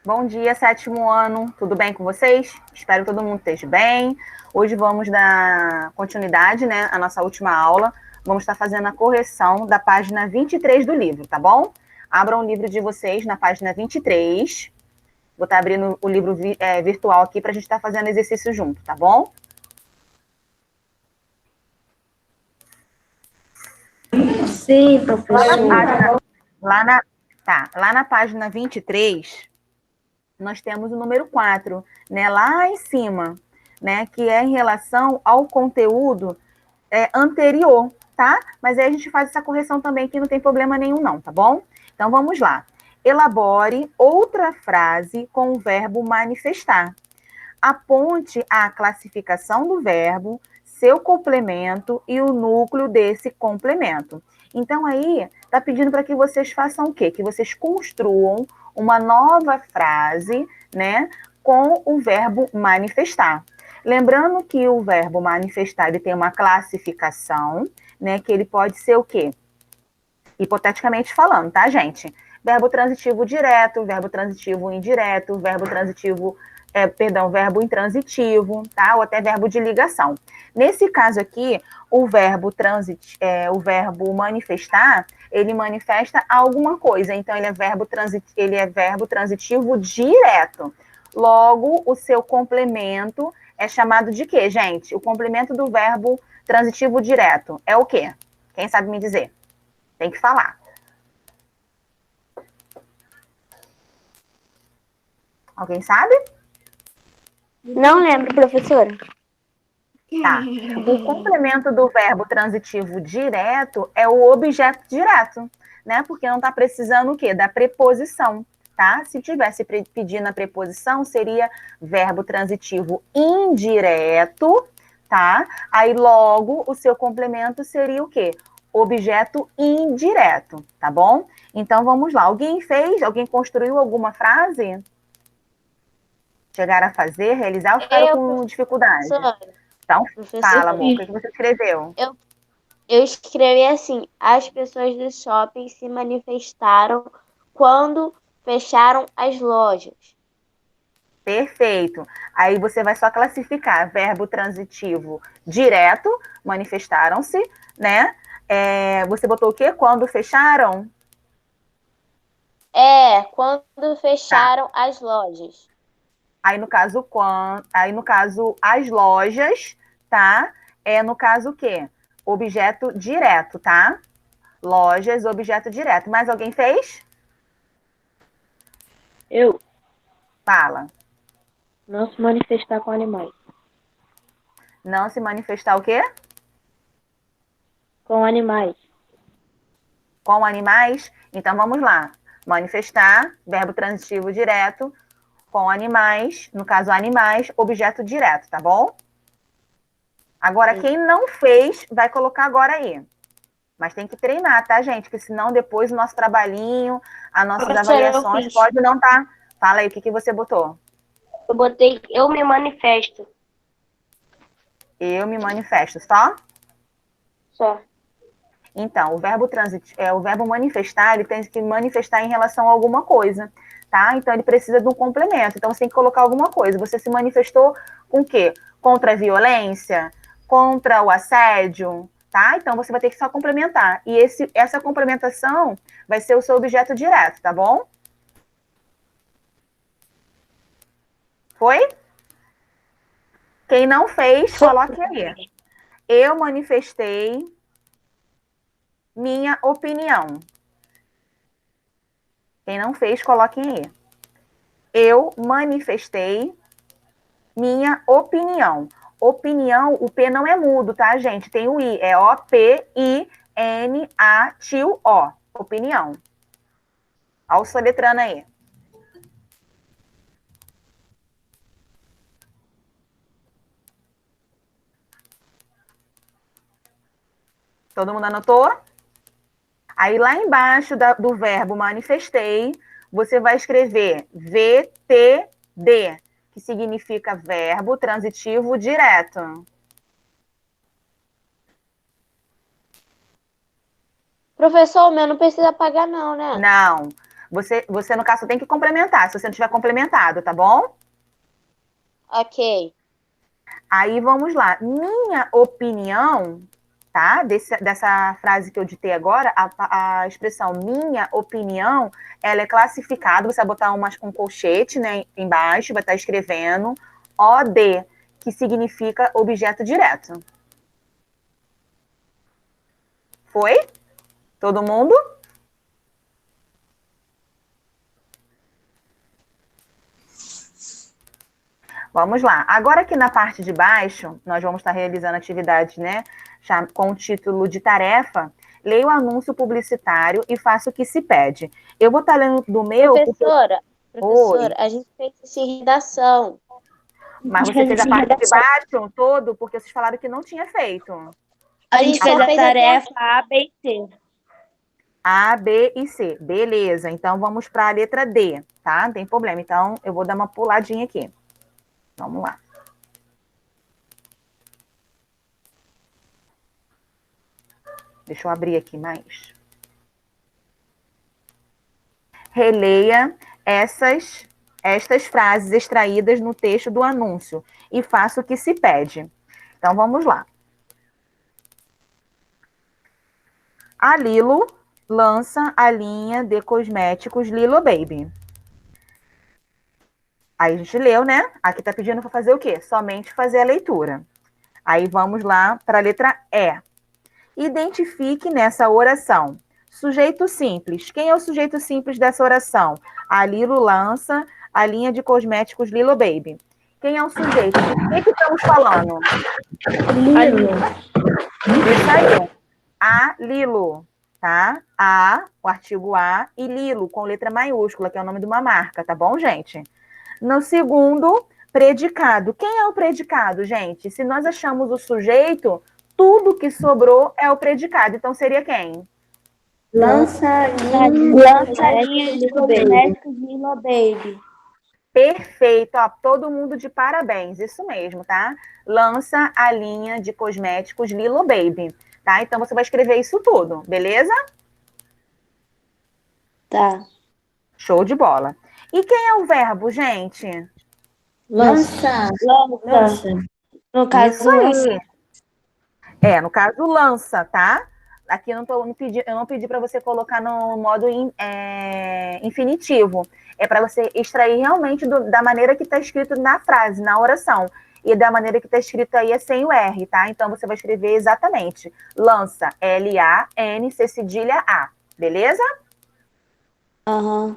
Bom dia, sétimo ano. Tudo bem com vocês? Espero que todo mundo esteja bem. Hoje vamos dar continuidade, né, à nossa última aula. Vamos estar fazendo a correção da página 23 do livro, tá bom? Abram o livro de vocês na página 23. Vou estar abrindo o livro virtual aqui para a gente estar fazendo exercício junto, tá bom? Sim, professor. Lá na página 23, nós temos o número 4, né, lá em cima, né, que é em relação ao conteúdo anterior, tá? Mas aí a gente faz essa correção também, que não tem problema nenhum não, tá bom? Então vamos lá. Elabore outra frase com o verbo manifestar. Aponte a classificação do verbo, seu complemento e o núcleo desse complemento. Então aí está pedindo para que vocês façam o quê? Que vocês construam uma nova frase, né, com o verbo manifestar. Lembrando que o verbo manifestar ele tem uma classificação, né, que ele pode ser o quê? Hipoteticamente falando, tá, gente? Verbo transitivo direto, verbo transitivo indireto, verbo transitivo, verbo intransitivo, tá? Ou até verbo de ligação. Nesse caso aqui, o verbo manifestar, ele manifesta alguma coisa, então ele é verbo transitivo direto. Logo, o seu complemento é chamado de quê, gente? O complemento do verbo transitivo direto é o quê? Quem sabe me dizer? Tem que falar. Alguém sabe? Não lembro, professora. Tá. O complemento do verbo transitivo direto é o objeto direto, né? Porque não está precisando o quê? Da preposição, tá? Se tivesse pedindo a preposição, seria verbo transitivo indireto, tá? Aí logo o seu complemento seria o quê? Objeto indireto, tá bom? Então vamos lá. Alguém construiu alguma frase? Chegaram a fazer, realizar, ou ficaram com dificuldade? Então, fala, amor, o que você escreveu? Eu escrevi assim: as pessoas do shopping se manifestaram quando fecharam as lojas. Perfeito. Aí você vai só classificar verbo transitivo direto, manifestaram-se, né? Você botou o quê? Quando fecharam? Quando Tá. fecharam as lojas. Aí no caso, as lojas, tá? No caso o quê? Objeto direto, tá? Lojas, objeto direto. Mais alguém fez? Eu Fala. não se manifestar com animais. Não se manifestar o quê? Com animais. Com animais? Então vamos lá. Manifestar, verbo transitivo direto, com animais, no caso animais, objeto direto, tá bom? Agora, quem não fez, vai colocar agora aí. Mas tem que treinar, tá, gente? Porque senão depois o nosso trabalhinho, as nossas avaliações pode não estar. Tá. Fala aí, o que você botou? Eu botei eu me manifesto. Eu me manifesto, só? Só. Então, o verbo manifestar, ele tem que manifestar em relação a alguma coisa, tá? Então, ele precisa de um complemento. Então, você tem que colocar alguma coisa. Você se manifestou com o quê? Contra a violência? Contra o assédio? Tá? Então, você vai ter que só complementar. E essa complementação vai ser o seu objeto direto, tá bom? Foi? Quem não fez, coloque aí. Eu manifestei minha opinião. Quem não fez, coloquem aí. Eu manifestei minha opinião. Opinião, o P não é mudo, tá, gente? Tem o I, é O-P-I-N-A-T-I-O. Opinião. Olha o soletrando aí. Todo mundo anotou? Aí lá embaixo do verbo manifestei, você vai escrever VTD, que significa verbo transitivo direto. Professor, o meu não precisa pagar não, né? Não. Você, no caso, tem que complementar, se você não tiver complementado, tá bom? Ok. Aí vamos lá. Minha opinião, tá? Dessa frase que eu ditei agora, a expressão minha opinião, ela é classificada, você vai botar umas com colchete, né, embaixo, vai estar escrevendo OD, que significa objeto direto. Foi? Todo mundo? Vamos lá. Agora aqui na parte de baixo, nós vamos estar realizando atividades, né, com o título de tarefa. Leia o anúncio publicitário e faça o que se pede. Eu vou estar lendo do meu... Professora, Oi. a gente fez isso em redação. Mas você fez a parte de baixo todo, porque vocês falaram que não tinha feito. A gente fez a tarefa A, B e C. A, B e C. Beleza. Então, vamos para a letra D, tá? Não tem problema. Então, eu vou dar uma puladinha aqui. Vamos lá. Deixa eu abrir aqui mais. Releia estas frases extraídas no texto do anúncio e faça o que se pede. Então, vamos lá. A Lilo lança a linha de cosméticos Lilo Baby. Aí a gente leu, né? Aqui tá pedindo para fazer o quê? Somente fazer a leitura. Aí vamos lá para a letra E. Identifique nessa oração. Sujeito simples. Quem é o sujeito simples dessa oração? A Lilo lança a linha de cosméticos Lilo Baby. Quem é o sujeito? O que estamos falando? Lilo. Isso aí. A Lilo, tá? A, o artigo A, e Lilo, com letra maiúscula, que é o nome de uma marca, tá bom, gente? No segundo, predicado. Quem é o predicado, gente? Se nós achamos o sujeito, tudo que sobrou é o predicado. Então, seria quem? Lança linha de cosméticos Lilo Baby. Perfeito. Ó, todo mundo de parabéns. Isso mesmo, tá? Lança a linha de cosméticos Lilo Baby. Tá? Então, você vai escrever isso tudo, beleza? Tá. Show de bola. E quem é o verbo, gente? Lança. No caso, Isso aí. No caso, lança, tá? Aqui eu não pedi para você colocar no modo infinitivo. É para você extrair realmente da maneira que está escrito na frase, na oração. E da maneira que está escrito aí é sem o R, tá? Então você vai escrever exatamente. Lança, L-A-N-C cedilha A. Beleza? Aham.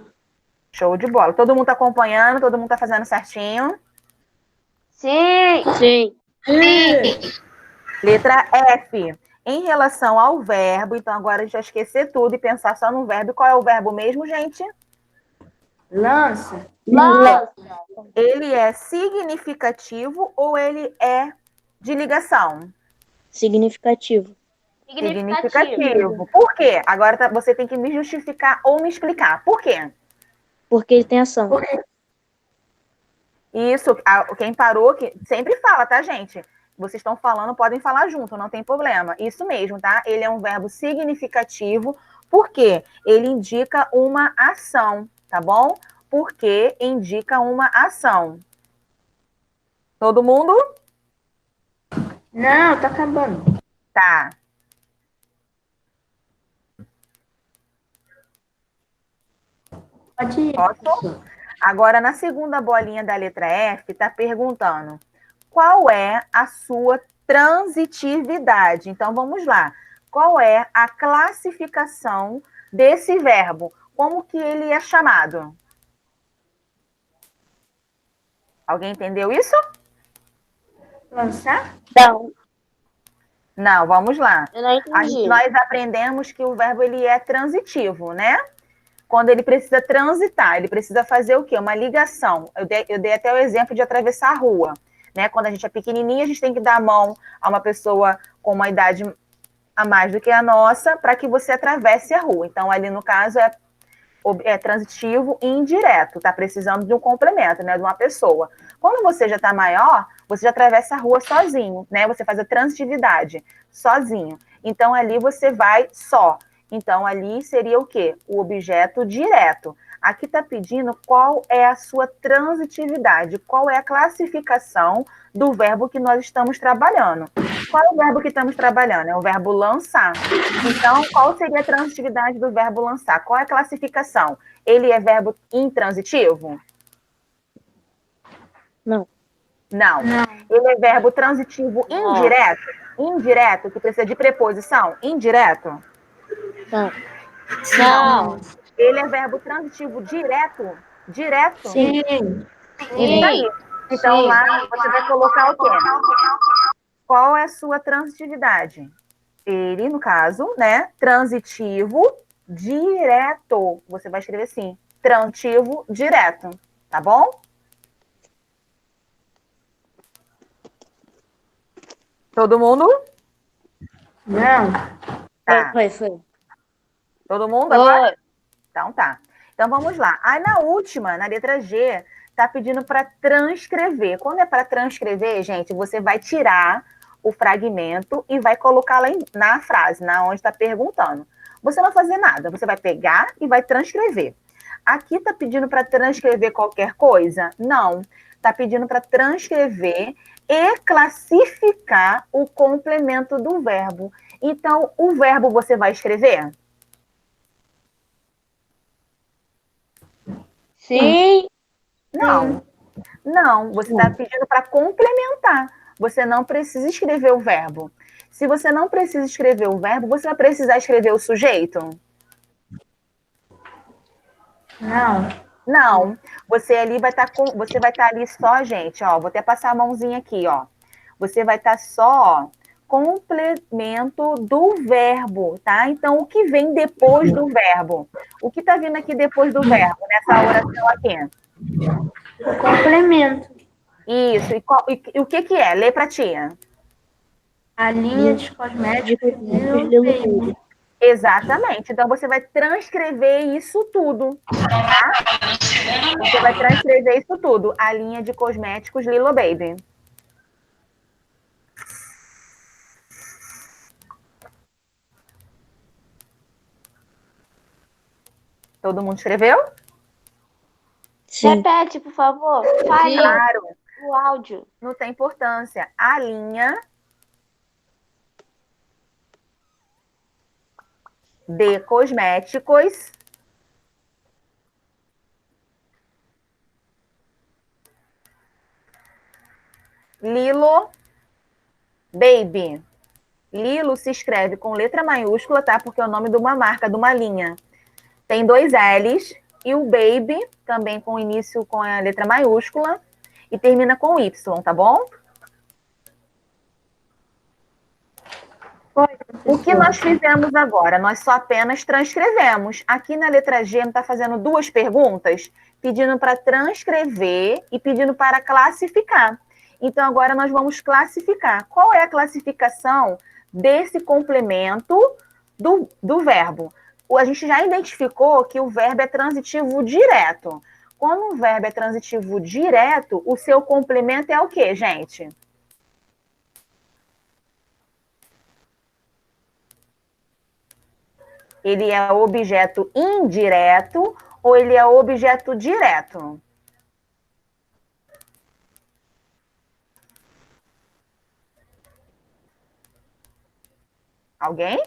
Show de bola. Todo mundo tá acompanhando? Todo mundo tá fazendo certinho? Sim. Sim. Letra F. Em relação ao verbo, então agora a gente vai esquecer tudo e pensar só no verbo. Qual é o verbo mesmo, gente? Lança. Ele é significativo ou ele é de ligação? Significativo. Significativo. Por quê? Agora você tem que me justificar ou me explicar. Por quê? Porque ele tem ação. Isso, quem parou, que sempre fala, tá, gente? Vocês estão falando, podem falar junto, não tem problema. Isso mesmo, tá? Ele é um verbo significativo, porque ele indica uma ação, tá bom? Porque indica uma ação. Todo mundo? Não, tá acabando. Tá. Pode ir. Posso? Agora, na segunda bolinha da letra F, está perguntando qual é a sua transitividade. Então, vamos lá. Qual é a classificação desse verbo? Como que ele é chamado? Alguém entendeu isso? Lançar? Não. Não, vamos lá. Eu não entendi. Nós aprendemos que o verbo ele é transitivo, né? Quando ele precisa transitar, ele precisa fazer o quê? Uma ligação. Eu dei até o exemplo de atravessar a rua. Né? Quando a gente é pequenininha, a gente tem que dar a mão a uma pessoa com uma idade a mais do que a nossa para que você atravesse a rua. Então, ali no caso, é transitivo e indireto. Está precisando de um complemento, né? De uma pessoa. Quando você já está maior, você já atravessa a rua sozinho, né? Você faz a transitividade sozinho. Então, ali você vai só. Então, ali seria o quê? O objeto direto. Aqui está pedindo qual é a sua transitividade, qual é a classificação do verbo que nós estamos trabalhando. Qual é o verbo que estamos trabalhando? É o verbo lançar. Então, qual seria a transitividade do verbo lançar? Qual é a classificação? Ele é verbo intransitivo? Não. Não. Ele é verbo transitivo indireto? Indireto, que precisa de preposição? Indireto? Não. Não. Ele é verbo transitivo direto? Direto? Sim. Isso aí. Então, lá você vai colocar o quê? Qual é a sua transitividade? Ele, no caso, né? Transitivo direto. Você vai escrever assim. Transitivo direto. Tá bom? Todo mundo? Não. Tá. Foi. Todo mundo agora? Oi. Então tá. Então vamos lá. Aí na última, na letra G, tá pedindo para transcrever. Quando é para transcrever, gente, você vai tirar o fragmento e vai colocar lá na frase, na onde está perguntando. Você não vai fazer nada, você vai pegar e vai transcrever. Aqui tá pedindo para transcrever qualquer coisa? Não. Tá pedindo para transcrever e classificar o complemento do verbo. Então, o verbo você vai escrever? Sim. Não. Não, você está pedindo para complementar. Você não precisa escrever o verbo. Se você não precisa escrever o verbo, você vai precisar escrever o sujeito? Não. Não. Você ali vai estar você vai estar ali só, gente, ó, vou até passar a mãozinha aqui, ó. Você vai estar só ó, complemento do verbo, tá? Então, o que vem depois do verbo? O que está vindo aqui depois do verbo, nessa oração aqui? Complemento. Isso. E o que que é? Lê pra tia. A linha de cosméticos Lilo Exatamente. Então, você vai transcrever isso tudo, tá? Você vai transcrever isso tudo. A linha de cosméticos Lilo Baby. Todo mundo escreveu? Sim. Repete, por favor. Fale Claro. o áudio. Não tem importância. A linha de cosméticos Lilo Baby. Lilo se escreve com letra maiúscula, tá? Porque é o nome de uma marca, de uma linha. Tem 2 L's. E o Baby, também com início com a letra maiúscula. E termina com Y, tá bom? O que nós fizemos agora? Nós só apenas transcrevemos. Aqui na letra G, está fazendo 2 perguntas, pedindo para transcrever e pedindo para classificar. Então, agora nós vamos classificar. Qual é a classificação desse complemento do verbo? A gente já identificou que o verbo é transitivo direto. Quando o verbo é transitivo direto, o seu complemento é o quê, gente? Ele é objeto indireto ou ele é objeto direto? Alguém?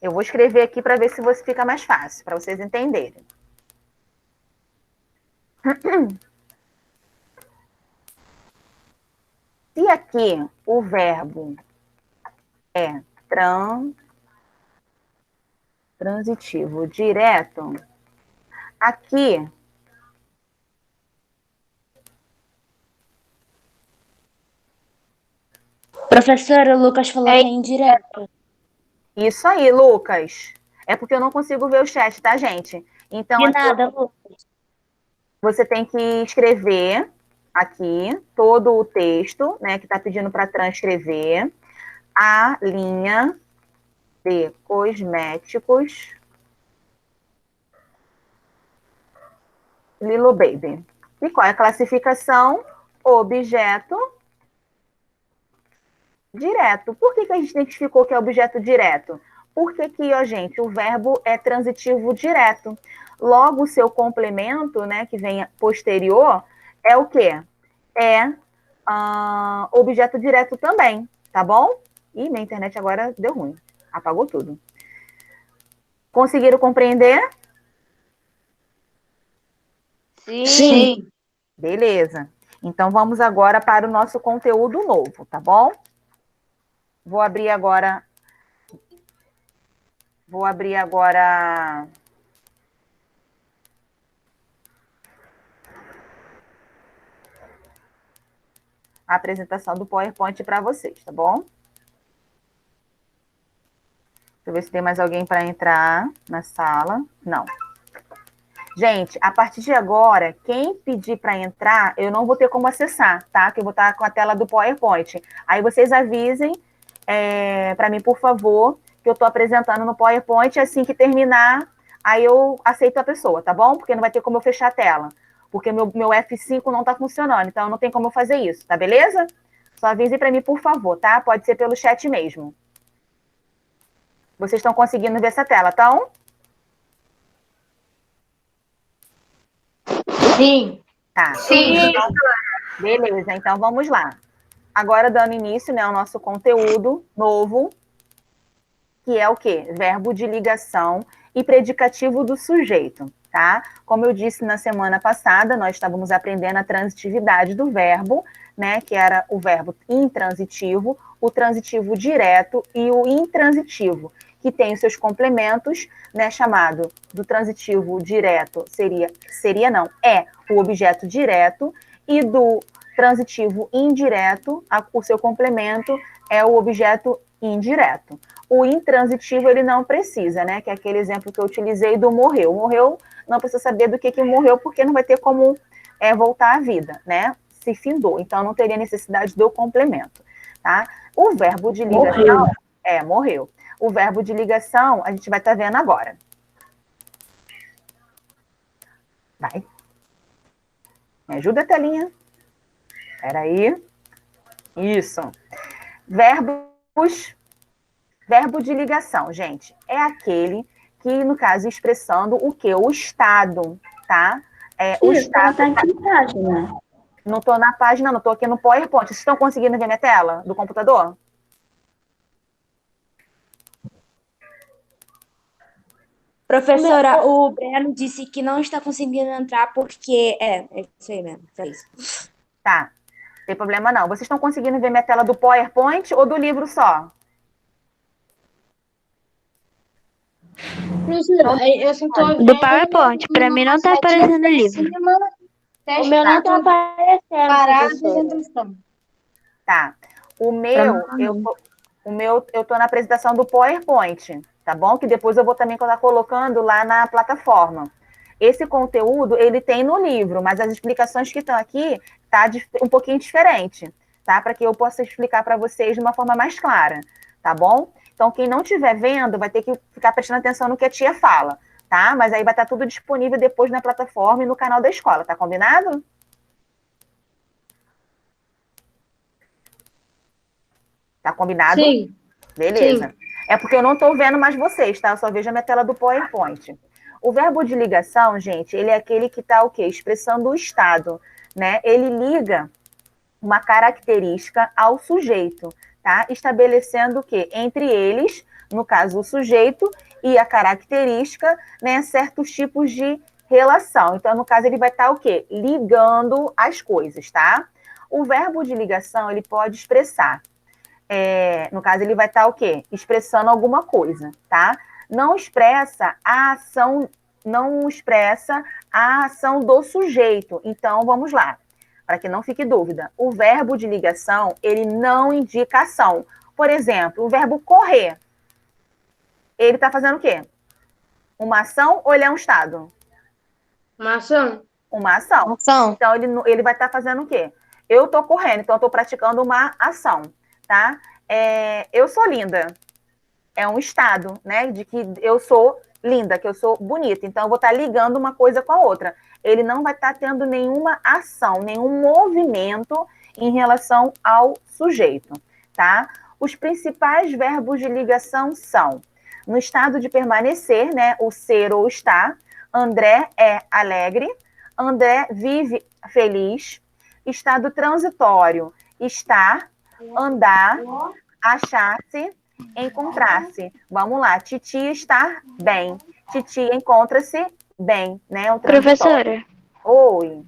Eu vou escrever aqui para ver se você fica mais fácil, para vocês entenderem. Se aqui o verbo é transitivo direto, aqui Professora, o Lucas falou que é indireto. isso aí, Lucas. É porque eu não consigo ver o chat, tá, gente? Então, De aqui nada, Lucas. você tem que escrever aqui todo o texto, né, que está pedindo para transcrever a linha de cosméticos Lilo Baby. E qual é a classificação? Objeto Direto. Por que a gente identificou que é objeto direto? Porque aqui, ó, gente, o verbo é transitivo direto. Logo, o seu complemento, né, que vem posterior, é o quê? É objeto direto também, tá bom? Ih, minha internet agora deu ruim. Apagou tudo. Conseguiram compreender? Sim. Beleza. Então, vamos agora para o nosso conteúdo novo, tá bom? Vou abrir agora a apresentação do PowerPoint para vocês, tá bom? Deixa eu ver se tem mais alguém para entrar na sala. Não. Gente, a partir de agora, quem pedir para entrar, eu não vou ter como acessar, tá? Que eu vou estar com a tela do PowerPoint. Aí vocês avisem para mim, por favor, que eu estou apresentando no PowerPoint. Assim que terminar, aí eu aceito a pessoa, tá bom? Porque não vai ter como eu fechar a tela. Porque meu F5 não está funcionando, então não tem como eu fazer isso, tá beleza? Só avisem para mim, por favor, tá? Pode ser pelo chat mesmo. Vocês estão conseguindo ver essa tela, então? Sim. Tá. Sim. Então, beleza, então vamos lá. Agora, dando início, né, ao nosso conteúdo novo, que é o quê? Verbo de ligação e predicativo do sujeito, tá? Como eu disse na semana passada, nós estávamos aprendendo a transitividade do verbo, né, que era o verbo intransitivo, o transitivo direto e o intransitivo, que tem os seus complementos, né, chamado do transitivo direto é o objeto direto, e do transitivo indireto, o seu complemento é o objeto indireto. O intransitivo ele não precisa, né? Que é aquele exemplo que eu utilizei do morreu. Morreu, não precisa saber do que morreu, porque não vai ter como voltar à vida, né? Se findou. Então não teria necessidade do complemento, tá? O verbo de ligação morreu. O verbo de ligação a gente vai estar vendo agora. Vai. Me ajuda, telinha. Espera aí. Isso. Verbo de ligação, gente, é aquele que, no caso, expressando o quê? O estado, tá? O estado. Tá aqui na página. Não estou na página, não estou aqui no PowerPoint. Vocês estão conseguindo ver minha tela do computador? Professora, o Breno disse que não está conseguindo entrar porque... É isso aí mesmo, é isso. Tá, não tem problema não. Vocês estão conseguindo ver minha tela do PowerPoint ou do livro só? Eu só tô vendo Do PowerPoint, para mim não está aparecendo o livro. O meu não tá aparecendo. Parar de apresentação. Tá. O meu, eu tô na apresentação do PowerPoint, tá bom? Que depois eu vou também estar colocando lá na plataforma. Esse conteúdo, ele tem no livro, mas as explicações que estão aqui tá um pouquinho diferente, tá? Para que eu possa explicar para vocês de uma forma mais clara, tá bom? Então, quem não estiver vendo, vai ter que ficar prestando atenção no que a tia fala, tá? Mas aí vai estar tudo disponível depois na plataforma e no canal da escola, tá combinado? Tá combinado? Sim. Beleza. Sim. É porque eu não estou vendo mais vocês, tá? Eu só vejo a minha tela do PowerPoint. O verbo de ligação, gente, ele é aquele que está o quê? Expressando o estado, né? Ele liga uma característica ao sujeito, tá? Estabelecendo o quê? Entre eles, no caso, o sujeito e a característica, né? Certos tipos de relação. Então, no caso, ele vai estar o quê? Ligando as coisas, tá? O verbo de ligação, ele pode expressar no caso, ele vai estar o quê? Expressando alguma coisa, tá? Não expressa a ação do sujeito. Então, vamos lá, para que não fique dúvida. O verbo de ligação, ele não indica ação. Por exemplo, o verbo correr. Ele está fazendo o quê? Uma ação ou ele é um estado? Uma ação. Uma ação. Então, ele vai estar fazendo o quê? Eu estou correndo, então eu estou praticando uma ação. Tá? Eu sou linda. É um estado, né? De que eu sou linda, que eu sou bonita. Então, eu vou estar ligando uma coisa com a outra. Ele não vai estar tendo nenhuma ação, nenhum movimento em relação ao sujeito, tá? Os principais verbos de ligação são, no estado de permanecer, né, o ser ou estar, André é alegre, André vive feliz, estado transitório, estar, andar, achar-se, encontrar-se. Vamos lá, Titi está bem, Titi encontra-se bem, né, o transitório. Professora, Oi.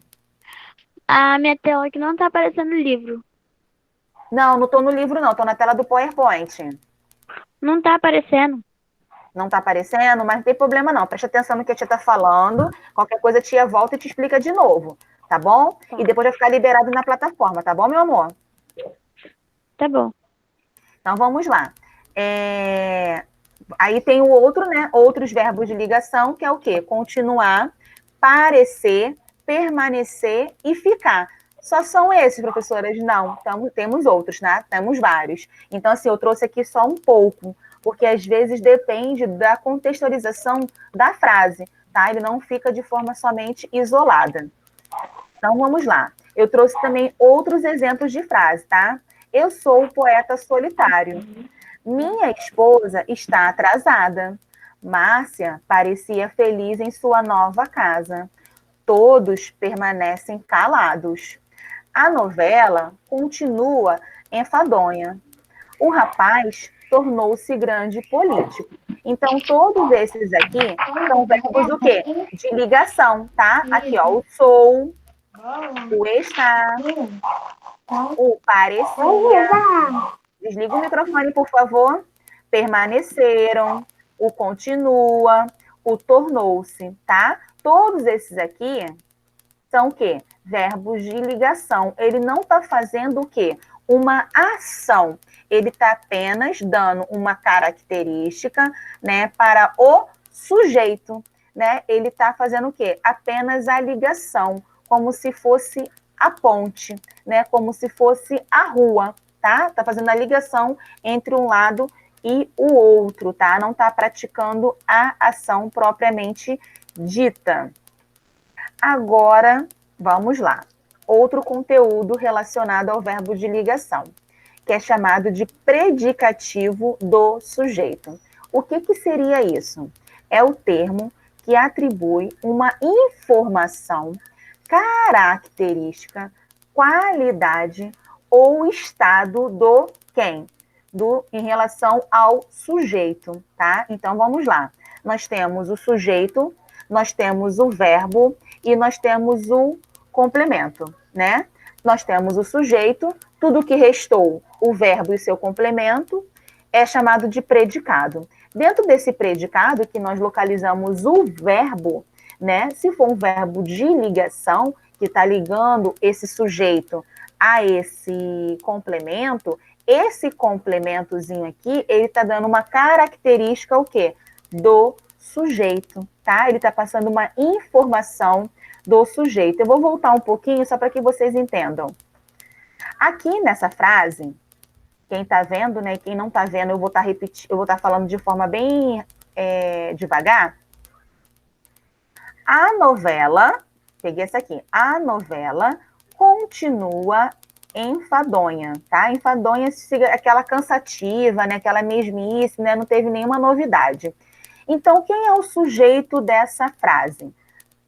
a minha tela aqui não tá aparecendo no livro. Não estou no livro não, estou na tela do PowerPoint. Não tá aparecendo. Não está aparecendo, mas não tem problema não. Preste atenção no que a tia está falando. Qualquer coisa a tia volta e te explica de novo, tá bom? Tá. E depois vai ficar liberado na plataforma, tá bom, meu amor? Tá bom. Então vamos lá. Aí tem o outro, né? Outros verbos de ligação, que é o quê? Continuar, parecer, permanecer e ficar. Só são esses, professoras? Não, temos outros, né? Temos vários. Então, assim, eu trouxe aqui só um pouco, porque às vezes depende da contextualização da frase, tá? Ele não fica de forma somente isolada. Então, vamos lá. Eu trouxe também outros exemplos de frase, tá? Eu sou o poeta solitário. Minha esposa está atrasada. Márcia parecia feliz em sua nova casa. Todos permanecem calados. A novela continua enfadonha. O rapaz tornou-se grande político. Então, todos esses aqui são verbos do quê? De ligação, tá? Aqui, ó, o sou, o está, o parecia. Desliga o microfone, por favor. Permaneceram, o continua, o tornou-se, tá? Todos esses aqui são o quê? Verbos de ligação. Ele não está fazendo o quê? Uma ação. Ele está apenas dando uma característica, né, para o sujeito, né? Ele está fazendo o quê? Apenas a ligação, como se fosse a ponte, né? Como se fosse a rua, tá? Tá fazendo a ligação entre um lado e o outro, tá? Não está praticando a ação propriamente dita. Agora, vamos lá. Outro conteúdo relacionado ao verbo de ligação, que é chamado de predicativo do sujeito. O que seria isso? É o termo que atribui uma informação, característica, qualidade ou estado do quem? Em relação ao sujeito, tá? Então, vamos lá. Nós temos o sujeito, nós temos o verbo e nós temos o complemento, né? Nós temos o sujeito, tudo que restou, o verbo e seu complemento, é chamado de predicado. Dentro desse predicado, que nós localizamos o verbo, né? Se for um verbo de ligação, que está ligando esse sujeito a esse complemento, esse complementozinho aqui, ele está dando uma característica, o quê? Do sujeito, tá? Ele está passando uma informação do sujeito. Eu vou voltar um pouquinho só para que vocês entendam. Aqui nessa frase, quem está vendo, né? Quem não está vendo, eu vou estar repetindo, eu vou estar falando de forma bem devagar. A novela, peguei essa aqui, a novela continua enfadonha, tá? Enfadonha é aquela cansativa, né? Aquela mesmice, né? Não teve nenhuma novidade. Então, quem é o sujeito dessa frase?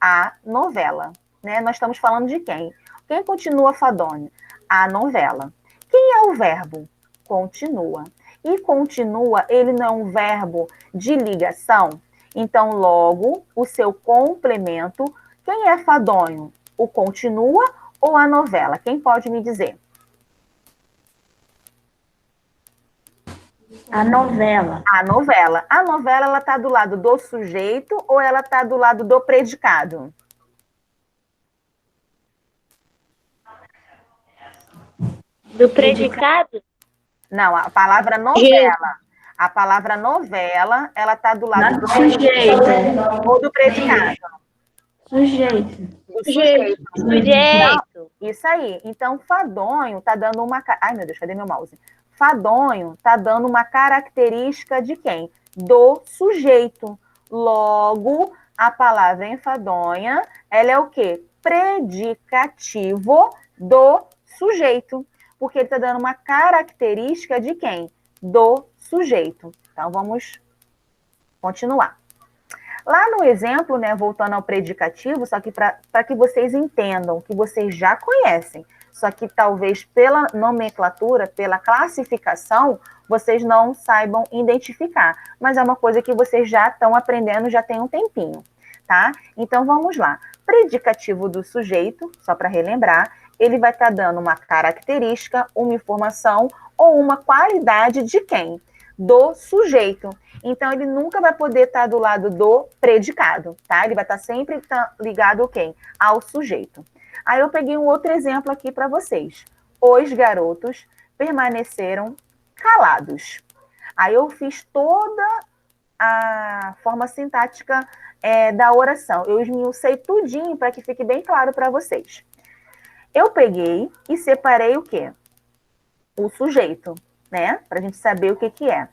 A novela, né? Nós estamos falando de quem? Quem continua fadonha? A novela. Quem é o verbo? Continua. E continua, ele não é um verbo de ligação? Então, logo, o seu complemento, quem é fadonho? O continua ou a novela? Quem pode me dizer? A novela. A novela. A novela, ela está do lado do sujeito ou ela está do lado do predicado? Do predicado? Não, a palavra novela. A palavra novela, ela está do lado do sujeito ou do predicado? Sujeito. Do sujeito. Sujeito. Isso aí. Então, fadonho está dando uma... Ai, meu Deus, cadê meu mouse? Fadonho está dando uma característica de quem? Do sujeito. Logo, a palavra enfadonha, ela é o quê? Predicativo do sujeito. Porque ele está dando uma característica de quem? Do sujeito. Então, vamos continuar. Lá no exemplo, né, voltando ao predicativo, só que para que vocês entendam, que vocês já conhecem, só que talvez pela nomenclatura, pela classificação, vocês não saibam identificar. Mas é uma coisa que vocês já estão aprendendo, já tem um tempinho, tá? Então, vamos lá. Predicativo do sujeito, só para relembrar, ele vai estar dando uma característica, uma informação ou uma qualidade de quem? Do sujeito. Então, ele nunca vai poder estar do lado do predicado, tá? Ele vai estar sempre ligado a quem? Ao sujeito. Aí eu peguei um outro exemplo aqui para vocês. Os garotos permaneceram calados. Aí eu fiz toda a forma sintática da oração. Eu esmiucei tudinho para que fique bem claro para vocês. Eu peguei e separei o quê? O sujeito, né? Para a gente saber o que é.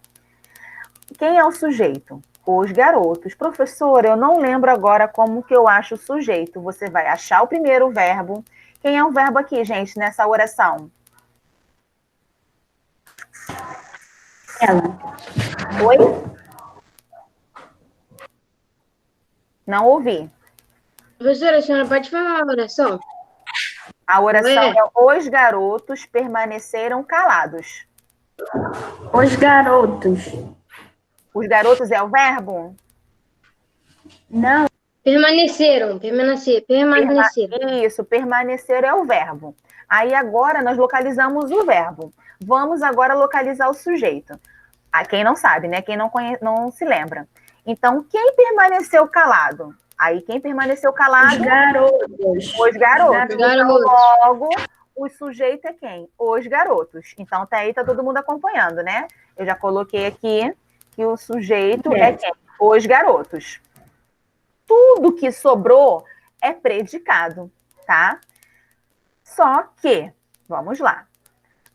Quem é o sujeito? Os garotos. Professor, eu não lembro agora como que eu acho o sujeito. Você vai achar o primeiro verbo. Quem é o verbo aqui, gente, nessa oração? Ela. Oi? Não ouvi. Professora, a senhora pode falar a oração? A oração é: os garotos permaneceram calados. Os garotos. Os garotos é o verbo? Não. Permaneceram. Isso, permanecer é o verbo. Aí agora nós localizamos o verbo. Vamos agora localizar o sujeito. Quem não sabe, né? Quem não se lembra. Então, quem permaneceu calado? Aí quem permaneceu calado? Os garotos. Os garotos. Os garotos. Então, logo, o sujeito é quem? Os garotos. Então, até aí tá todo mundo acompanhando, né? Eu já coloquei aqui que o sujeito é quem? Os garotos. Tudo que sobrou é predicado, tá? Só que, vamos lá.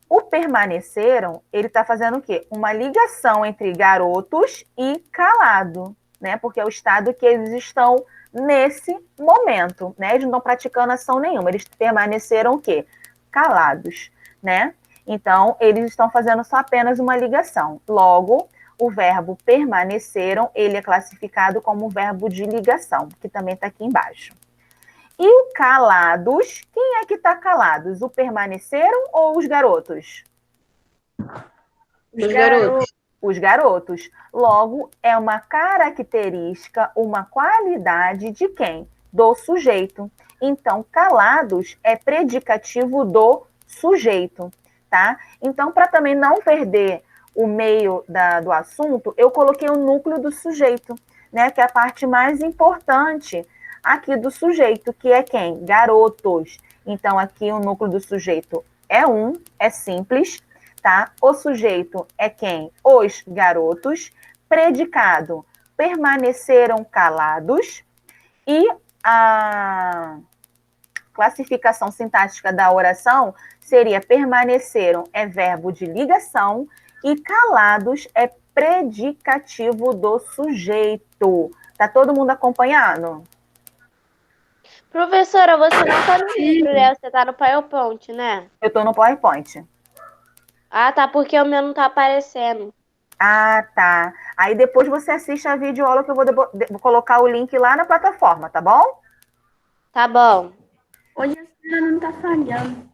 O permaneceram, ele está fazendo o quê? Uma ligação entre garotos e calado, né? Porque é o estado que eles estão nesse momento, né? Eles não estão praticando ação nenhuma, eles permaneceram o quê? Calados, né? Então, eles estão fazendo só apenas uma ligação. Logo, o verbo permaneceram, ele é classificado como verbo de ligação, que também está aqui embaixo. E o calados, quem é que está calados? O permaneceram ou os garotos? Os garotos. Os garotos. Logo, é uma característica, uma qualidade de quem? Do sujeito. Então, calados é predicativo do sujeito, tá? Então, para também não perder o meio do assunto, eu coloquei o núcleo do sujeito, né? Que é a parte mais importante aqui do sujeito, que é quem? Garotos. Então, aqui o núcleo do sujeito é simples, tá? O sujeito é quem? Os garotos. Predicado, permaneceram calados. E a classificação sintática da oração seria permaneceram é verbo de ligação e calados é predicativo do sujeito. Tá todo mundo acompanhando? Professora, você não está no livro, né? Você está no PowerPoint, né? Eu tô no PowerPoint. Ah, tá, porque o meu não tá aparecendo. Ah, tá. Aí depois você assiste a videoaula que eu vou colocar o link lá na plataforma, tá bom? Tá bom. Hoje a senhora não está falhando.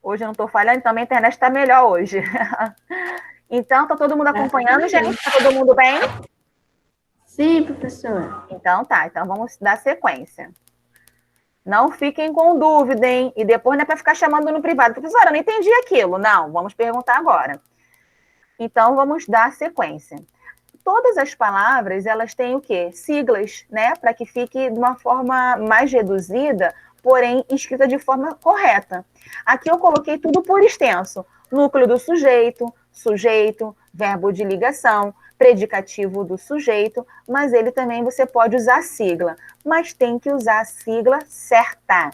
Hoje eu não tô falhando, então minha internet tá melhor hoje. Então, tá todo mundo acompanhando, gente? Tá todo mundo bem? Sim, professora. Então tá, então vamos dar sequência. Não fiquem com dúvida, hein? E depois não é para ficar chamando no privado. Professora, eu não entendi aquilo. Não, vamos perguntar agora. Então, vamos dar sequência. Todas as palavras, elas têm o quê? Siglas, né? Para que fique de uma forma mais reduzida, porém escrita de forma correta. Aqui eu coloquei tudo por extenso. Núcleo do sujeito, verbo de ligação, predicativo do sujeito, mas ele também você pode usar sigla, mas tem que usar a sigla certa.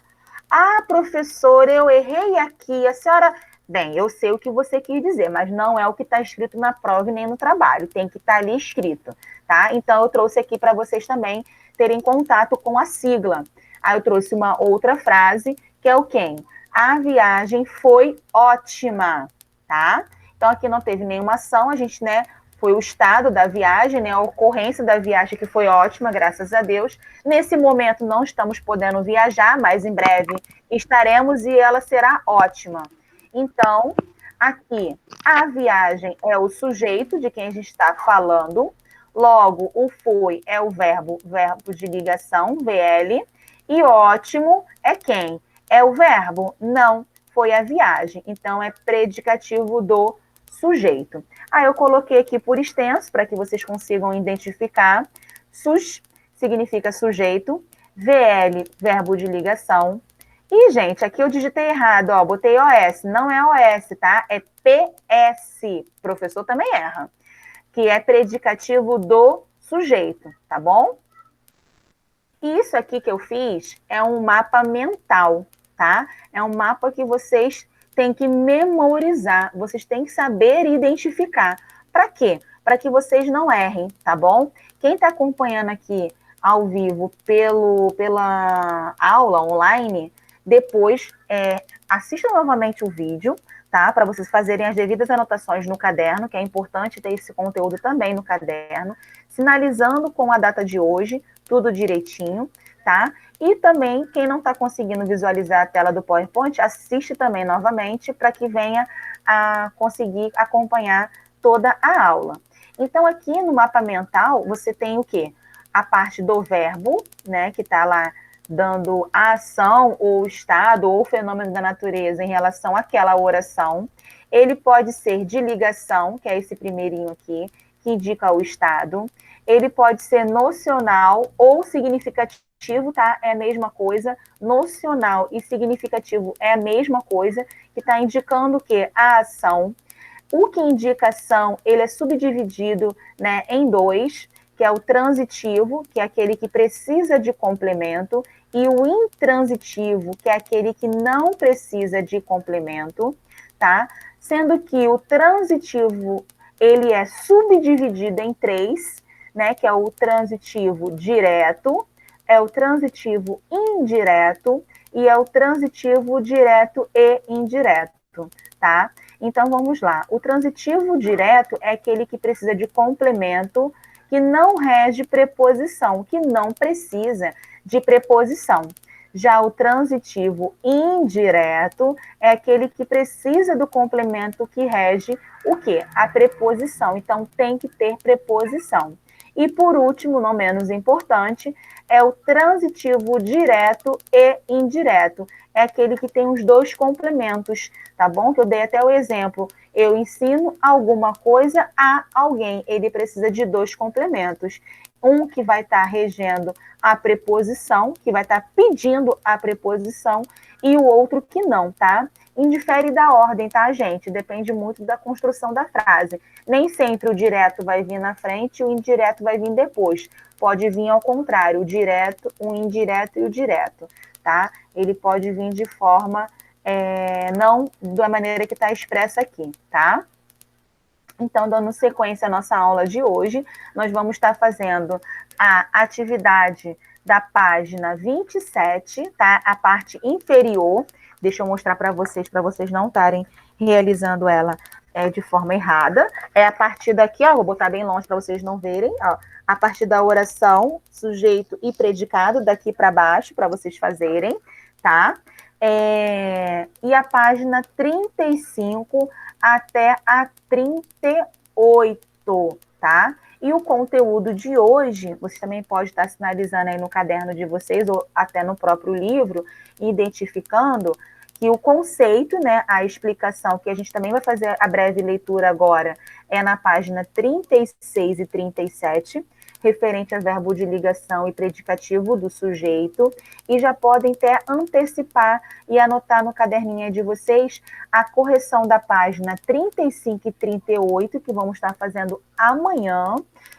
Ah, professora, eu errei aqui, a senhora... Bem, eu sei o que você quis dizer, mas não é o que está escrito na prova e nem no trabalho, tem que estar ali escrito, tá? Então, eu trouxe aqui para vocês também terem contato com a sigla. Aí eu trouxe uma outra frase, que é o quem? a viagem foi ótima, tá? Então, aqui não teve nenhuma ação, a gente, né, foi o estado da viagem, né, a ocorrência da viagem que foi ótima, graças a Deus. Nesse momento não estamos podendo viajar, mas em breve estaremos e ela será ótima. Então, aqui, a viagem é o sujeito de quem a gente está falando, logo, o foi é o verbo de ligação, VL, e ótimo é quem? É o verbo? Não, foi a viagem. Então, é predicativo do sujeito. Aí eu coloquei aqui por extenso, para que vocês consigam identificar. Sus significa sujeito, VL, verbo de ligação. E, gente, aqui eu digitei errado, ó, botei OS. Não é OS, tá? É PS. O professor também erra. Que é predicativo do sujeito, tá bom? Isso aqui que eu fiz é um mapa mental, tá? É um mapa que vocês têm que memorizar, vocês têm que saber identificar. Para quê? Para que vocês não errem, tá bom? Quem está acompanhando aqui ao vivo pela aula online, depois assista novamente o vídeo, tá? Para vocês fazerem as devidas anotações no caderno, que é importante ter esse conteúdo também no caderno, sinalizando com a data de hoje, tudo direitinho, tá? E também, quem não está conseguindo visualizar a tela do PowerPoint, assiste também novamente para que venha a conseguir acompanhar toda a aula. Então, aqui no mapa mental, você tem o quê? A parte do verbo, né, que está lá dando a ação, ou o estado, ou o fenômeno da natureza em relação àquela oração. Ele pode ser de ligação, que é esse primeirinho aqui, que indica o estado. Ele pode ser nocional ou significativo, tá? É a mesma coisa. Nocional e significativo é a mesma coisa, que está indicando o quê? A ação. O que indica ação, ele é subdividido, né, em dois, que é o transitivo, que é aquele que precisa de complemento, e o intransitivo, que é aquele que não precisa de complemento, tá? Sendo que o transitivo, ele é subdividido em três, né, que é o transitivo direto, é o transitivo indireto e é o transitivo direto e indireto, tá? Então, vamos lá. O transitivo direto é aquele que precisa de complemento, que não rege preposição, que não precisa de preposição. Já o transitivo indireto é aquele que precisa do complemento que rege o quê? A preposição. Então, tem que ter preposição. E, por último, não menos importante, é o transitivo direto e indireto. É aquele que tem os dois complementos, tá bom? Que eu dei até o exemplo. Eu ensino alguma coisa a alguém. Ele precisa de dois complementos. Um que vai estar regendo a preposição, que vai estar pedindo a preposição, e o outro que não, tá? Indifere da ordem, tá, gente? Depende muito da construção da frase. Nem sempre o direto vai vir na frente e o indireto vai vir depois. Pode vir ao contrário, o direto, o indireto e o direto, tá? Ele pode vir de forma, não da maneira que está expressa aqui, tá? Então, dando sequência à nossa aula de hoje, nós vamos estar fazendo a atividade da página 27, tá? A parte inferior. Deixa eu mostrar para vocês não estarem realizando ela de forma errada. É a partir daqui, ó, vou botar bem longe para vocês não verem, ó. A partir da oração, sujeito e predicado, daqui para baixo, para vocês fazerem, tá? E a página 35 até a 38, tá? E o conteúdo de hoje, você também pode estar sinalizando aí no caderno de vocês, ou até no próprio livro, identificando que o conceito, né, a explicação, que a gente também vai fazer a breve leitura agora, é na página 36 e 37, referente a verbo de ligação e predicativo do sujeito, e já podem até antecipar e anotar no caderninho de vocês a correção da página 35 e 38, que vamos estar fazendo amanhã,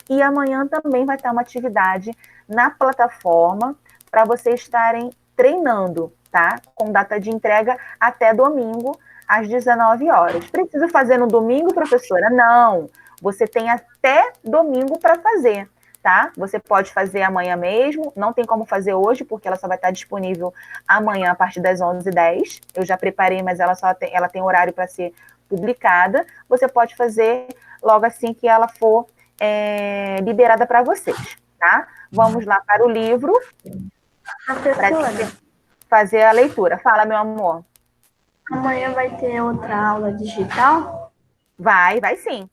e amanhã também vai ter uma atividade na plataforma para vocês estarem treinando, tá? Com data de entrega até domingo, às 19 horas. Preciso fazer no domingo, professora? Não, você tem até domingo para fazer. tá? Você pode fazer amanhã mesmo, não tem como fazer hoje, porque ela só vai estar disponível amanhã a partir das 11h10. Eu já preparei, mas ela tem horário para ser publicada. Você pode fazer logo assim que ela for liberada para vocês, tá? Vamos lá para o livro para fazer a leitura. Fala, meu amor. Amanhã vai ter outra aula digital? Vai sim.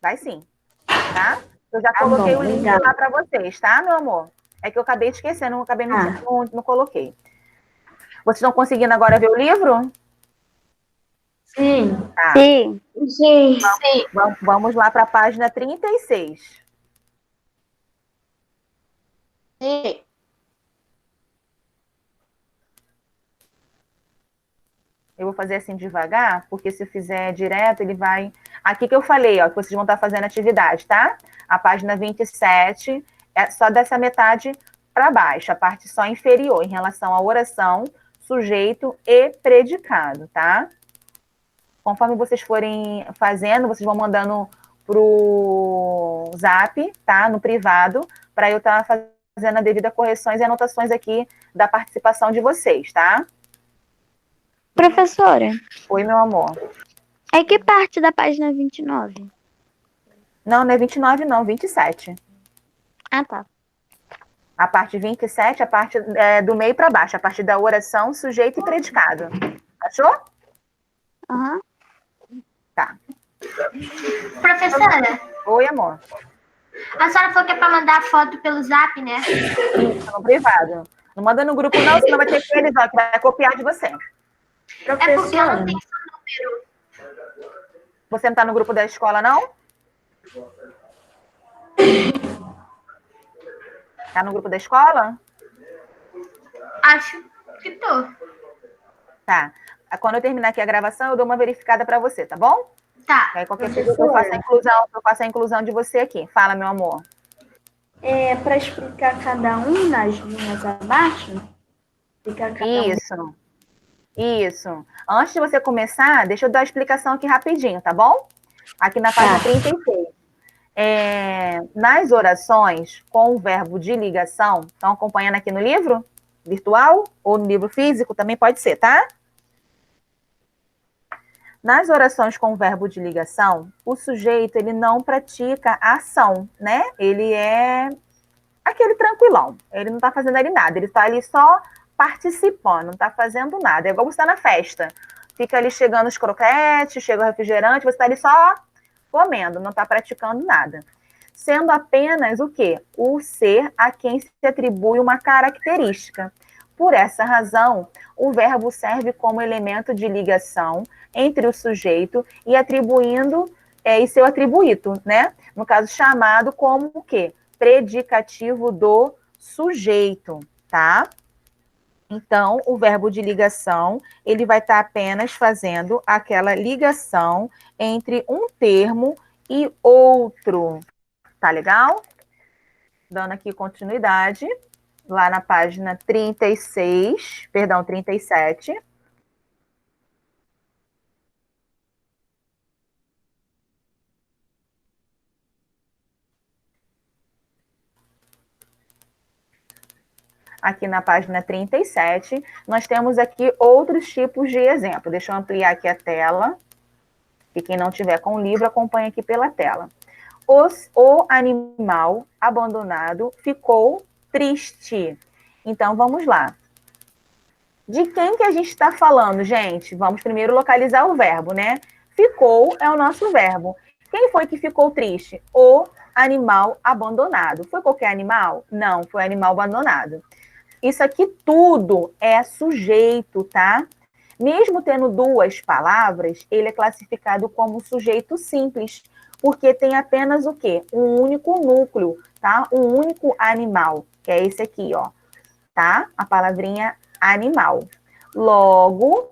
Vai sim, tá? Eu já coloquei o link lá para vocês, tá, meu amor? É que eu acabei esquecendo, não coloquei. Vocês estão conseguindo agora ver o livro? Sim. Tá. Sim. Sim. Vamos lá para a página 36. Sim. Eu vou fazer assim devagar, porque se eu fizer direto, ele vai... Aqui que eu falei, ó, que vocês vão estar fazendo atividade, tá? A página 27 é só dessa metade para baixo, a parte só inferior, em relação à oração, sujeito e predicado, tá? Conforme vocês forem fazendo, vocês vão mandando pro Zap, tá? No privado, para eu estar fazendo a devida correções e anotações aqui da participação de vocês, tá? Professora, Oi, meu amor. é que parte da página 29? Não é 29, não, 27. Ah, tá. A parte 27, a parte do meio para baixo, a parte da oração, sujeito e predicado. Achou? Aham. Tá. Professora, Oi, amor. a senhora falou que é para mandar foto pelo Zap, né? Isso, no privado. Não manda no grupo, não, senão vai ter aqueles ó, que vai copiar de você. É porque eu não tenho seu número. Você não tá no grupo da escola, não? Tá no grupo da escola? Acho que tô. Tá. Quando eu terminar aqui a gravação, eu dou uma verificada para você, tá bom? Tá. Aí qualquer coisa eu faço a inclusão de você aqui. Fala, meu amor. É para explicar cada um nas linhas abaixo? Explicar cada um. Isso. Antes de você começar, deixa eu dar a explicação aqui rapidinho, tá bom? Aqui na página 36. Nas orações com o verbo de ligação, estão acompanhando aqui no livro virtual ou no livro físico, também pode ser, tá? Nas orações com o verbo de ligação, o sujeito, ele não pratica a ação, né? Ele é aquele tranquilão, ele não está fazendo ali nada, ele está ali só participando, não está fazendo nada. É igual você está na festa, fica ali chegando os croquetes, chega o refrigerante, você está ali só comendo, não está praticando nada. Sendo apenas o quê? O ser a quem se atribui uma característica. Por essa razão, o verbo serve como elemento de ligação entre o sujeito e atribuindo e seu atribuído, né? No caso, chamado como o quê? Predicativo do sujeito, tá? Então, o verbo de ligação, ele vai estar apenas fazendo aquela ligação entre um termo e outro. Tá legal? Dando aqui continuidade, lá na página 37. Aqui na página 37, nós temos aqui outros tipos de exemplo. Deixa eu ampliar aqui a tela. E quem não tiver com o livro, acompanha aqui pela tela. O animal abandonado ficou triste. Então, vamos lá. De quem que a gente está falando, gente? Vamos primeiro localizar o verbo, né? Ficou é o nosso verbo. Quem foi que ficou triste? O animal abandonado. Foi qualquer animal? Não, foi animal abandonado. Isso aqui tudo é sujeito, tá? Mesmo tendo duas palavras, ele é classificado como sujeito simples, porque tem apenas o quê? Um único núcleo, tá? Um único animal, que é esse aqui, ó, tá? A palavrinha animal. Logo,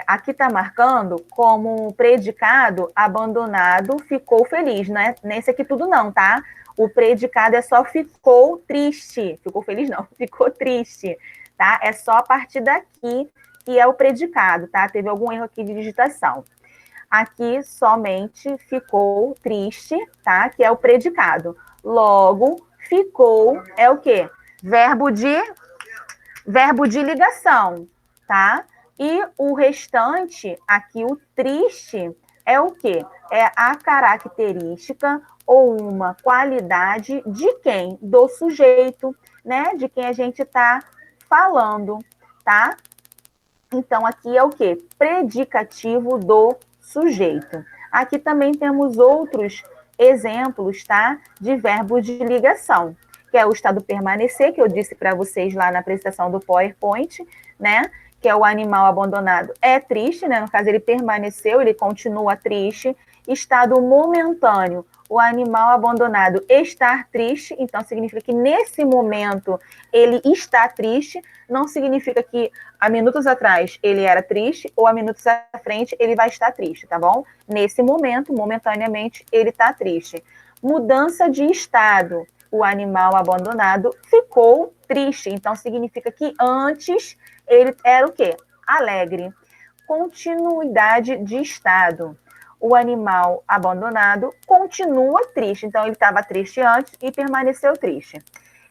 aqui tá marcando como predicado abandonado ficou feliz, né? Nesse aqui tudo não, tá? O predicado é só ficou triste. Ficou feliz não, ficou triste, tá? É só a partir daqui que é o predicado, tá? Teve algum erro aqui de digitação. Aqui somente ficou triste, tá? Que é o predicado. Logo, ficou é o quê? Verbo de ligação, tá? E o restante, aqui o triste, é o quê? É a característica ou uma qualidade de quem? Do sujeito, né? De quem a gente está falando, tá? Então, aqui é o quê? Predicativo do sujeito. Aqui também temos outros exemplos, tá? De verbos de ligação, que é o estado permanecer, que eu disse para vocês lá na apresentação do PowerPoint, né? Que é o animal abandonado. É triste, né? No caso, ele permaneceu, ele continua triste. Estado momentâneo, o animal abandonado estar triste, então significa que nesse momento ele está triste, não significa que há minutos atrás ele era triste ou há minutos à frente ele vai estar triste, tá bom? Nesse momento, momentaneamente, ele está triste. Mudança de estado, o animal abandonado ficou triste, então significa que antes ele era o quê? Alegre. Continuidade de estado. O animal abandonado continua triste. Então, ele estava triste antes e permaneceu triste.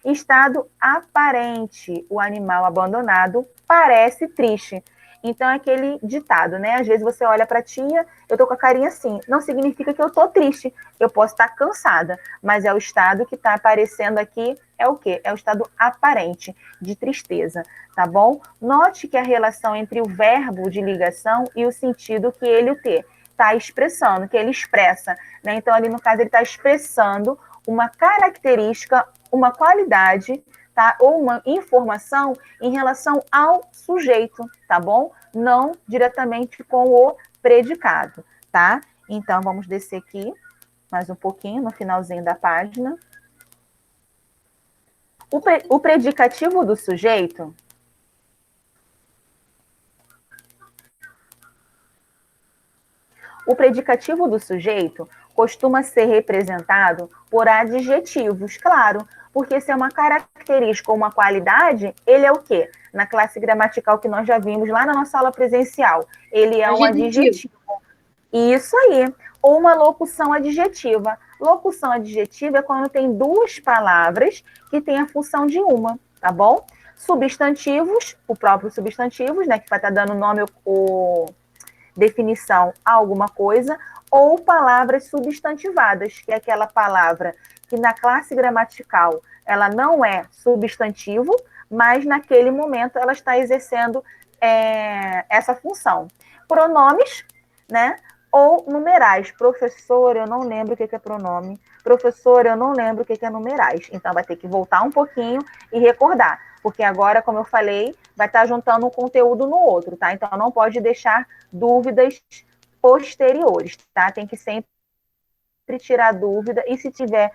Estado aparente. O animal abandonado parece triste. Então, é aquele ditado, né? Às vezes você olha para a tia, eu tô com a carinha assim. Não significa que eu tô triste. Eu posso estar cansada, mas é o estado que está aparecendo aqui. É o quê? É o estado aparente de tristeza, tá bom? Note que a relação entre o verbo de ligação e o sentido que ele tem. Está expressando, que ele expressa, né? Então, ali no caso, ele está expressando uma característica, uma qualidade, tá? Ou uma informação em relação ao sujeito, tá bom? Não diretamente com o predicado, tá? Então, vamos descer aqui mais um pouquinho, no finalzinho da página. O predicativo do sujeito. O predicativo do sujeito costuma ser representado por adjetivos, claro, porque se é uma característica ou uma qualidade, ele é o quê? Na classe gramatical que nós já vimos lá na nossa aula presencial, ele é um adjetivo. Isso aí. Ou uma locução adjetiva. Locução adjetiva é quando tem duas palavras que têm a função de uma, tá bom? Substantivos, o próprio substantivos, né, que vai estar dando nome ou definição a alguma coisa, ou palavras substantivadas, que é aquela palavra que na classe gramatical ela não é substantivo, mas naquele momento ela está exercendo essa função. Pronomes, né? Ou numerais. Professor, eu não lembro o que é pronome. Professor, eu não lembro o que é numerais. Então, vai ter que voltar um pouquinho e recordar. Porque agora, como eu falei, vai estar juntando um conteúdo no outro, tá? Então, não pode deixar dúvidas posteriores, tá? Tem que sempre tirar dúvida. E se tiver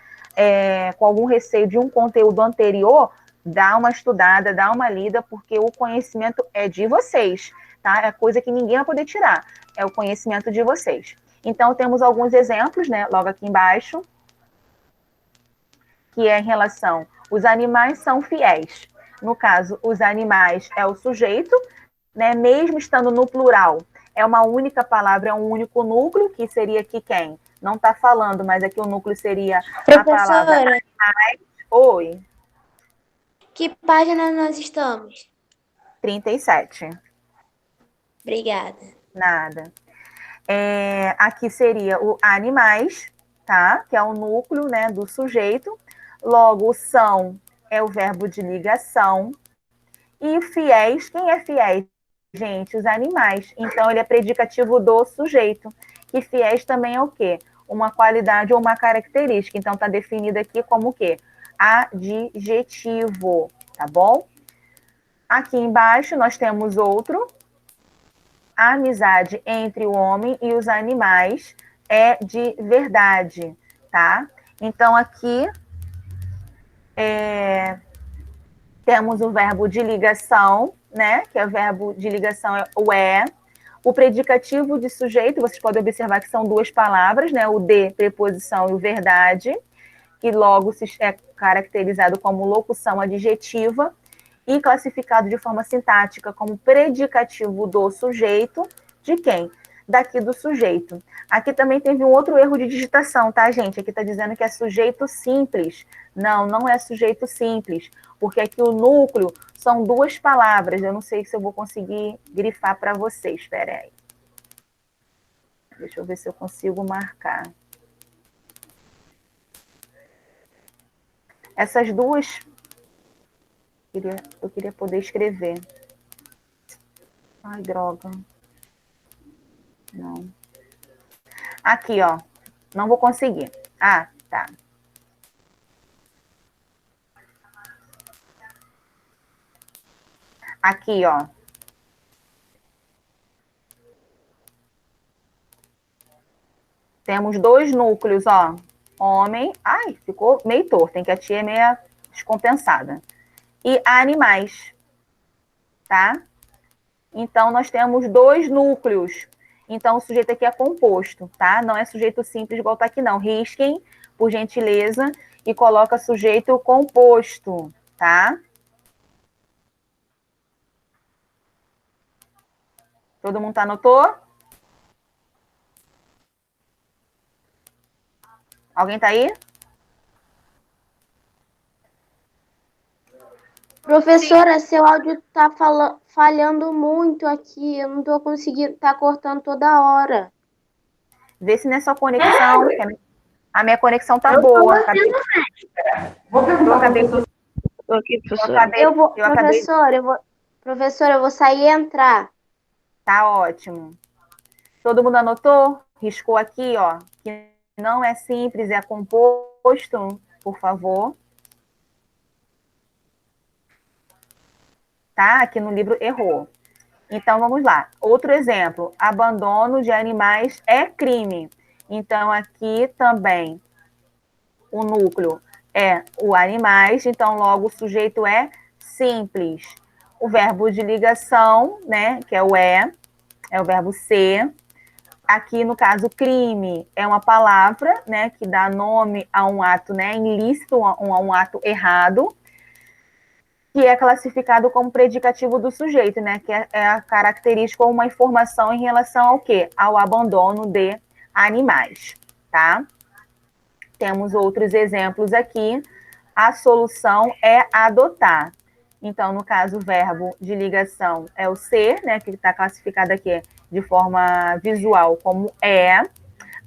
com algum receio de um conteúdo anterior, dá uma estudada, dá uma lida, porque o conhecimento é de vocês, tá? É coisa que ninguém vai poder tirar. É o conhecimento de vocês. Então, temos alguns exemplos, né? Logo aqui embaixo, que é em relação, os animais são fiéis. No caso, os animais é o sujeito, né? Mesmo estando no plural, é uma única palavra, é um único núcleo, que seria aqui quem? Não está falando, mas aqui o núcleo seria a palavra animais. Oi. Que página nós estamos? 37. Obrigada. Nada. Aqui seria o animais, tá? Que é o núcleo, né, do sujeito. Logo, são é o verbo de ligação. E fiéis, quem é fiéis? Gente, os animais. Então, ele é predicativo do sujeito. E fiéis também é o quê? Uma qualidade ou uma característica. Então, está definido aqui como o quê? Adjetivo, tá bom? Aqui embaixo, nós temos outro. A amizade entre o homem e os animais é de verdade, tá? Então, aqui temos o verbo de ligação, né? Que é o verbo de ligação é o é. O predicativo de sujeito, vocês podem observar que são duas palavras, né? O de, preposição, e o verdade, que logo é caracterizado como locução adjetiva e classificado de forma sintática como predicativo do sujeito, de quem? daqui do sujeito. Aqui também teve um outro erro de digitação, tá, gente? Aqui está dizendo que é sujeito simples. Não, não é sujeito simples, porque aqui o núcleo são duas palavras. Eu não sei se eu vou conseguir grifar para vocês. Espera aí. Deixa eu ver se eu consigo marcar. Essas duas... Eu queria poder escrever. Ai, droga. Não. Aqui, ó. Não vou conseguir. Ah, tá. Aqui, ó. Temos dois núcleos, ó. Homem. Ai, ficou meio torto, tem que a tia é meia descompensada. E animais. Tá? Então, nós temos dois núcleos. Então, o sujeito aqui é composto, tá? Não é sujeito simples igual tá aqui, não. Risquem, por gentileza, e coloca sujeito composto, tá? Todo mundo anotou? Alguém tá aí? Professora, seu áudio tá falhando muito aqui. Eu não tô conseguindo, tá cortando toda hora. Vê se não é sua conexão. Que a minha conexão tá boa. Tô aqui, professora. Professora, eu vou sair e entrar. Tá ótimo. Todo mundo anotou? Riscou aqui, ó. Que não é simples, é composto, por favor. Tá? Aqui no livro errou. Então, vamos lá. Outro exemplo. Abandono de animais é crime. Então, aqui também o núcleo é o animais. Então, logo, o sujeito é simples. O verbo de ligação, né, que é o verbo ser. Aqui, no caso, crime é uma palavra, né, que dá nome a um ato, né, ilícito, a um ato errado, que é classificado como predicativo do sujeito, né, que é a característica ou uma informação em relação ao quê? Ao abandono de animais, tá? Temos outros exemplos aqui. A solução é adotar. Então, no caso, o verbo de ligação é o ser, né, que está classificado aqui de forma visual como é.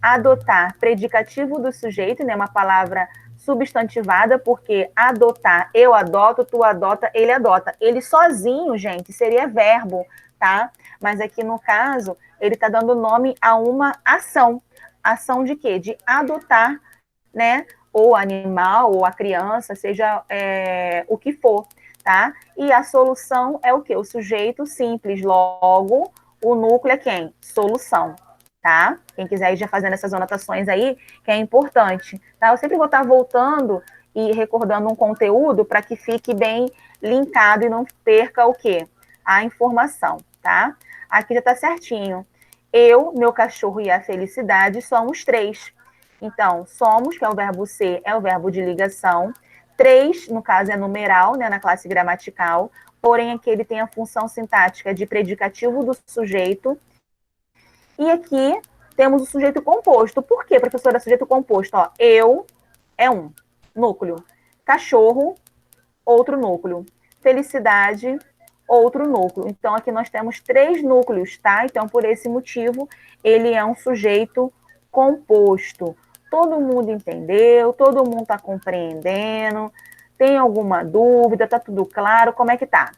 Adotar, predicativo do sujeito, né, uma palavra substantivada, porque adotar, eu adoto, tu adota, ele adota. Ele sozinho, gente, seria verbo, tá? Mas aqui no caso, ele está dando nome a uma ação. Ação de quê? De adotar, né? Ou animal, ou a criança, seja o que for, tá? E a solução é o quê? O sujeito simples, logo, o núcleo é quem? Solução. Tá? Quem quiser ir já fazendo essas anotações aí, que é importante, tá? Eu sempre vou estar voltando e recordando um conteúdo para que fique bem linkado e não perca o quê? A informação, tá? Aqui já está certinho. Eu, meu cachorro e a felicidade somos três. Então, somos, que é o verbo ser, é o verbo de ligação. Três, no caso, é numeral, né, na classe gramatical, porém aqui ele tem a função sintática de predicativo do sujeito. E aqui temos o sujeito composto. Por quê, professora, sujeito composto? Ó, eu é um núcleo. Cachorro, outro núcleo. Felicidade, outro núcleo. Então, aqui nós temos três núcleos, tá? Então, por esse motivo, ele é um sujeito composto. Todo mundo entendeu? Todo mundo está compreendendo? Tem alguma dúvida? Tá tudo claro? Como é que tá?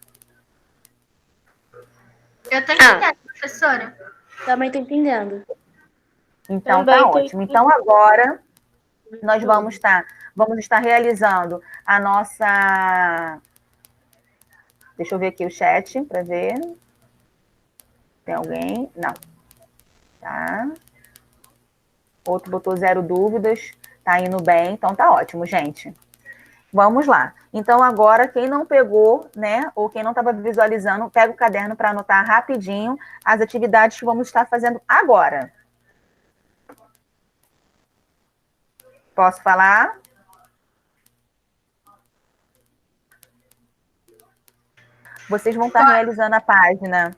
Eu tô entendendo, professora. Também tô entendendo. Então, tá ótimo. Então, agora, nós vamos estar realizando a nossa... Deixa eu ver aqui o chat para ver. Tem alguém? Não. Tá. Outro botou 0 dúvidas. Tá indo bem. Então, tá ótimo, gente. Vamos lá. Então, agora, quem não pegou, né, ou quem não estava visualizando, pega o caderno para anotar rapidinho as atividades que vamos estar fazendo agora. Posso falar? Vocês vão estar realizando a página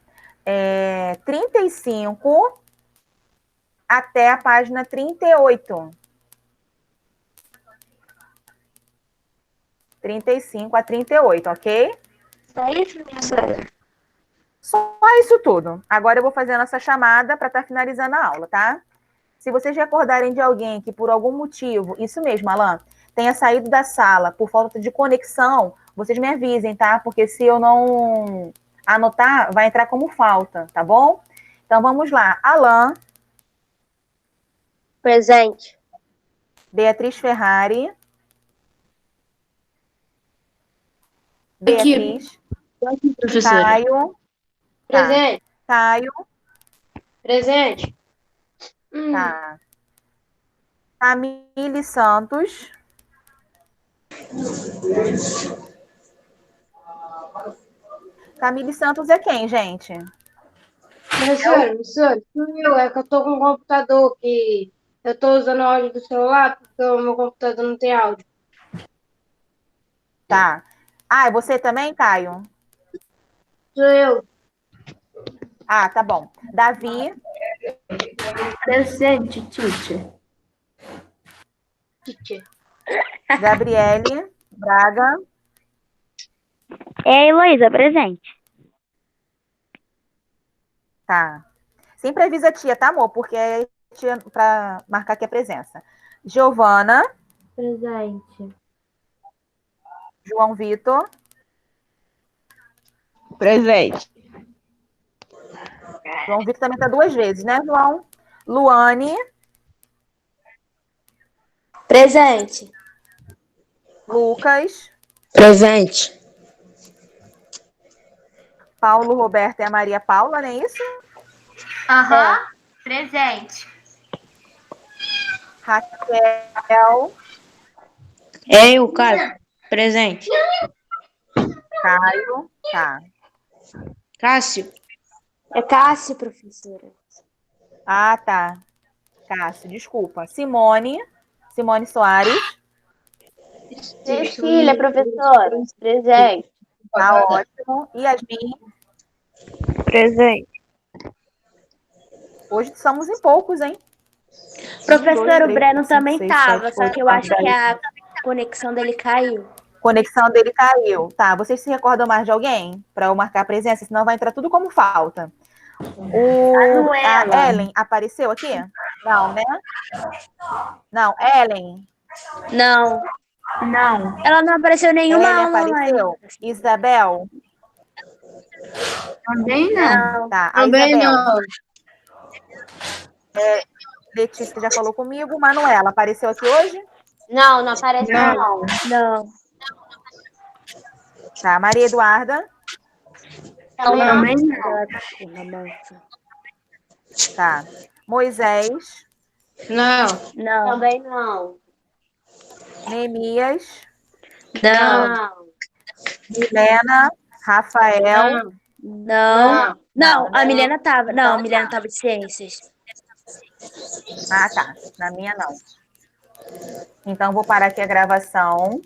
35 até a página 38. 35 a 38, ok? Só isso, professora? Só isso tudo. Agora eu vou fazer a nossa chamada para estar finalizando a aula, tá? Se vocês recordarem de alguém que por algum motivo, isso mesmo, Alan, tenha saído da sala por falta de conexão, vocês me avisem, tá? Porque se eu não anotar, vai entrar como falta, tá bom? Então vamos lá. Alan, Presente. Beatriz Ferrari, Aqui. Beatriz, Professora. Caio, tá. Presente. Caio, Presente. tá. Camille Santos, Camille Santos é quem, gente? Professora, é que eu tô com um computador que eu tô usando o áudio do celular porque o meu computador não tem áudio. Tá. Ah, é você também, Caio? Sou eu. Ah, tá bom. Davi, Presente, teacher. Teacher. Gabriele, Braga, É, Heloísa, presente. tá. Sempre avisa a tia, tá, amor? Porque é tia para marcar aqui a presença. Giovana, Presente. João Vitor, Presente. João Vitor também tá 2 vezes, né, João? Luane, Presente. Lucas, Presente. Paulo Roberto e a Maria Paula, não é isso? Aham. Presente. Raquel, Eu, Caio. Presente. Caio, tá. Cássio. É Cássio, professora. Ah, tá. Cássio, desculpa. Simone Soares, Cecília, professora. Presente. tá ótimo. Yasmin, Presente. hoje somos em poucos, hein? Professor, o 2, 3, Breno 4, 5, também 6, tava, 7, só 8, que eu 9, acho 10. que a conexão dele caiu. Conexão dele caiu. Tá, vocês se recordam mais de alguém? Para eu marcar a presença, senão vai entrar tudo como falta. A Ellen apareceu aqui? Não, né? Não, Ellen. Não, Não. ela não apareceu em nenhuma Ellen aula online. apareceu? Isabel? Também não. Não. Tá, a Também Isabel. não. Letícia já falou comigo. Manuela apareceu aqui hoje? Não, não aparece não. Não. Tá, Maria Eduarda? Também não. Ela tá com uma mancha. Tá. Moisés? Não. Não. Também não. Neemias? Não. Não. Milena? Rafael? Não. Não, Não, a né? Milena tava. Não, Então a Milena tá. tava de ciências. Ah, tá. Na minha não. Então, vou parar aqui a gravação.